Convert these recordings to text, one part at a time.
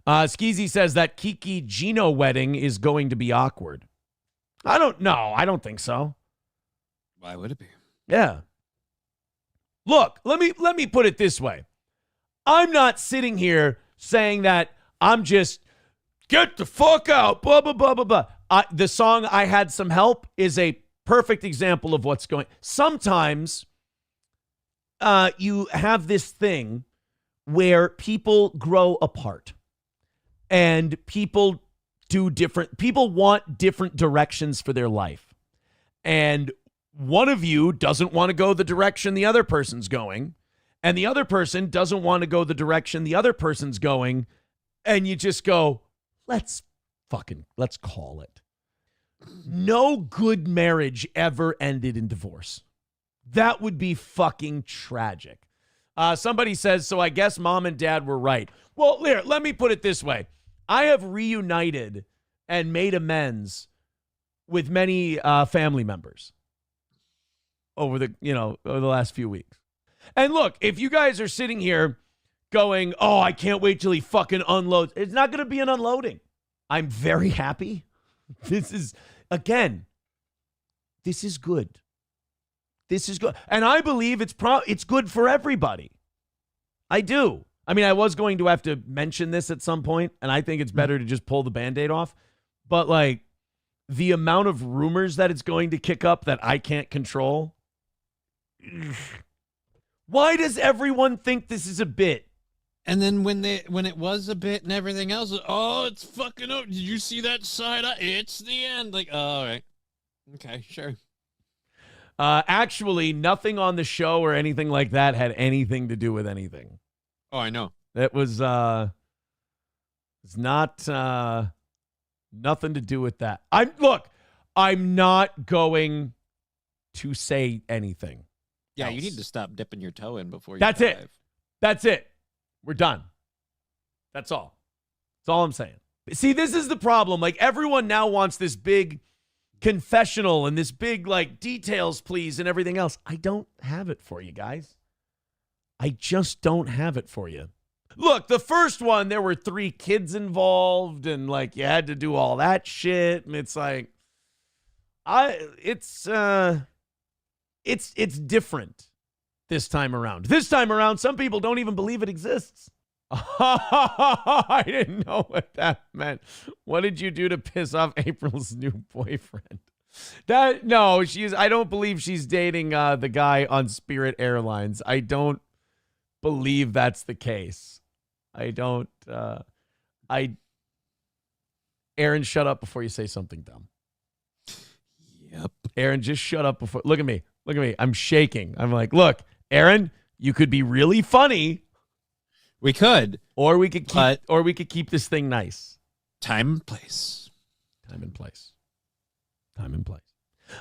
Skeezy says that Kiki Gino wedding is going to be awkward. I don't know. I don't think so. Why would it be? Yeah. Look, let me put it this way. I'm not sitting here saying that I'm just get the fuck out, blah, blah, blah, blah, blah. The song I Had Some Help is a perfect example of what's going. Sometimes you have this thing where people grow apart and people want different directions for their life. And one of you doesn't want to go the direction the other person's going, and the other person doesn't want to go the direction the other person's going, and you just go, let's call it. No good marriage ever ended in divorce. That would be fucking tragic. Somebody says, so I guess mom and dad were right. Well, here, let me put it this way. I have reunited and made amends with many family members over the last few weeks. And look, if you guys are sitting here going, oh, I can't wait till he fucking unloads. It's not going to be an unloading. I'm very happy. This is good. This is good. And I believe it's good for everybody. I do. I mean, I was going to have to mention this at some point, and I think it's better to just pull the Band-Aid off. But, like, the amount of rumors that it's going to kick up that I can't control. Why does everyone think this is a bit? And then when it was a bit and everything else, oh, it's fucking over. Did you see that side? It's the end. Like, oh, all right. Okay, sure. Actually, nothing on the show or anything like that had anything to do with anything. Oh, I know. It was it's not nothing to do with that. I'm not going to say anything. Yeah, else. You need to stop dipping your toe in before you That's dive. it. That's it. We're done. That's all. That's all I'm saying. See, this is the problem. Like, everyone now wants this big confessional and this big, like, details, please, and everything else. I don't have it for you guys. I just don't have it for you. Look, the first one, there were 3 kids involved, and, like, you had to do all that shit, and it's like, it's different this time around. This time around, some people don't even believe it exists. I didn't know what that meant. What did you do to piss off April's new boyfriend? I don't believe she's dating the guy on Spirit Airlines. I don't believe that's the case. Aaron, shut up before you say something dumb. Yep. Aaron, just shut up before. Look at me. I'm shaking. I'm like, look, Aaron, you could be really funny. We could. Or we could keep this thing nice. Time and place. Time and place. Time and place.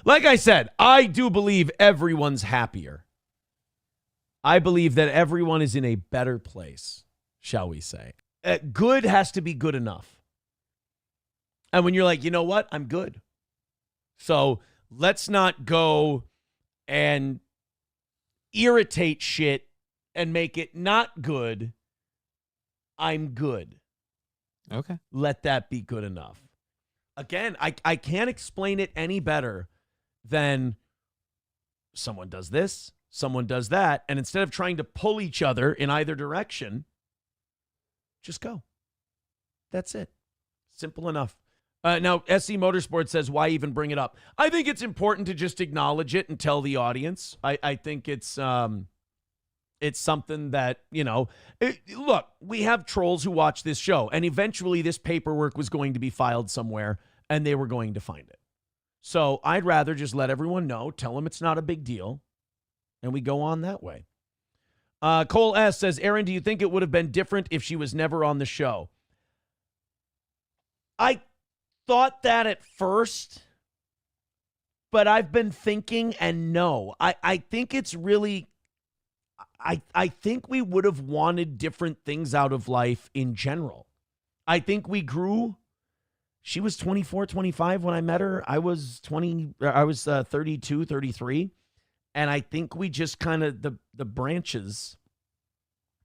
Like I said, I do believe everyone's happier. I believe that everyone is in a better place, shall we say. Good has to be good enough. And when you're like, you know what? I'm good. So let's not go and irritate shit and make it not good. I'm good. Okay. Let that be good enough. Again, I can't explain it any better than someone does this, someone does that, and instead of trying to pull each other in either direction, just go. That's it. Simple enough. Now, SC Motorsports says, why even bring it up? I think it's important to just acknowledge it and tell the audience. I think it's something that, look, we have trolls who watch this show, and eventually this paperwork was going to be filed somewhere, and they were going to find it. So I'd rather just let everyone know, tell them it's not a big deal, and we go on that way. Cole S. says, Aaron, do you think it would have been different if she was never on the show? I thought that at first, but I've been thinking, and no. I think it's really... I think we would have wanted different things out of life in general. I think we grew. She was 24, 25 when I met her. I was 32, 33. And I think we just kind of, the branches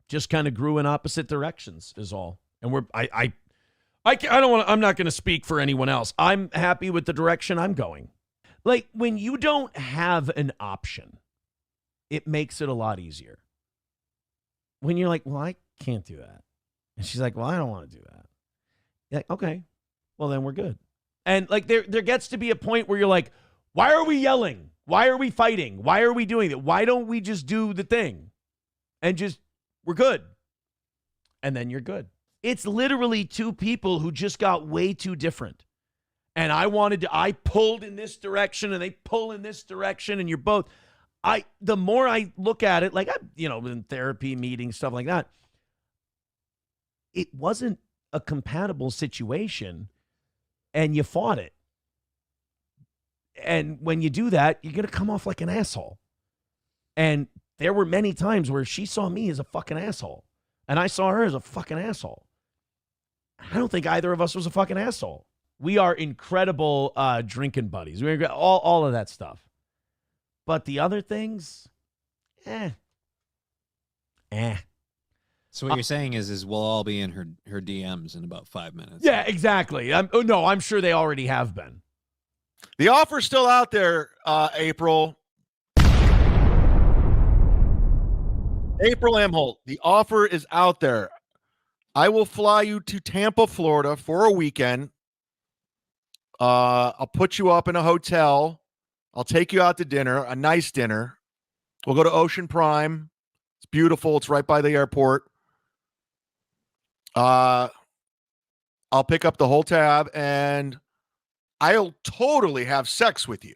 just kind of grew in opposite directions is all. And I don't want. I'm not going to speak for anyone else. I'm happy with the direction I'm going. Like when you don't have an option, it makes it a lot easier. When you're like, well, I can't do that, and she's like, well, I don't want to do that. You're like, okay, well then we're good. And like there gets to be a point where you're like, why are we yelling? Why are we fighting? Why are we doing that? Why don't we just do the thing and just we're good? And then you're good. It's literally two people who just got way too different. And I pulled in this direction and they pull in this direction and you're both, the more I look at it, like, in therapy meetings, stuff like that, it wasn't a compatible situation and you fought it. And when you do that, you're going to come off like an asshole. And there were many times where she saw me as a fucking asshole and I saw her as a fucking asshole. I don't think either of us was a fucking asshole. We are incredible drinking buddies. We're all of that stuff. But the other things, So what you're saying is we'll all be in her DMs in about 5 minutes. Yeah, exactly. I'm sure they already have been. The offer's still out there, April. April Imholte. The offer is out there. I will fly you to Tampa, Florida for a weekend. I'll put you up in a hotel. I'll take you out to dinner, a nice dinner. We'll go to Ocean Prime. It's beautiful. It's right by the airport. I'll pick up the whole tab and I'll totally have sex with you.